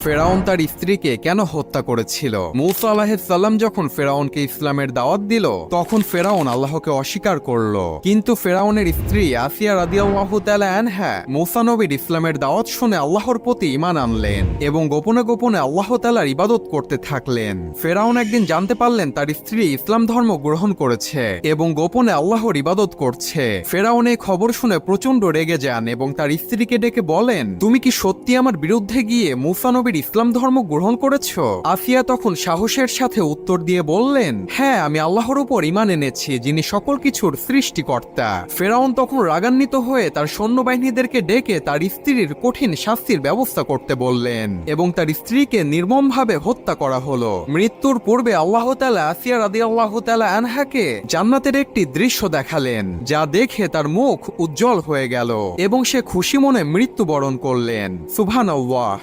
ফেরাউন তার স্ত্রীকে কেন হত্যা করেছিল? মূসা আলাইহিস সালাম যখন ফেরাউনকে ইসলামের দাওয়াত দিল, তখন ফেরাউন আল্লাহকে অস্বীকার করল। কিন্তু ফেরাউনের স্ত্রী আসিয়া রাদিয়াল্লাহু তাআলা আনহা মূসা নবীর ইসলামের দাওয়াত শুনে আল্লাহর প্রতি ঈমান আনলেন এবং গোপনে গোপনে আল্লাহ তাআলার ইবাদত করতে থাকলেন। ফেরাউন একদিন জানতে পারলেন তার স্ত্রী ইসলাম ধর্ম গ্রহণ করেছে এবং গোপনে আল্লাহর ইবাদত করছে। ফেরাউন এই খবর শুনে প্রচন্ড রেগে যান এবং তার স্ত্রীকে ডেকে বলেন, তুমি কি সত্যি আমার বিরুদ্ধে গিয়ে মূসা নবীর ইসলাম ধর্ম গ্রহণ করেছো? আসিয়া তখন সাহসের সাথে উত্তর দিয়ে বললেন, হ্যাঁ, আমি আল্লাহর উপর ঈমান এনেছি, যিনি সকল কিছুর সৃষ্টিকর্তা। ফেরাউন তখন রাগান্বিত হয়ে তার সৈন্যবাহিনীদেরকে ডেকে তার স্ত্রীর কঠিন শাস্তির ব্যবস্থা করতে বললেন এবং তার স্ত্রীকে নির্মমভাবে হত্যা করা হলো। মৃত্যুর পূর্বে আল্লাহ তাআলা আসিয়া রাদিয়াল্লাহু তাআলা আনহাকে জান্নাতের একটি দৃশ্য দেখালেন, যা দেখে তার মুখ উজ্জ্বল হয়ে গেল এবং সে খুশি মনে মৃত্যুবরণ করলেন। সুবহানাল্লাহ।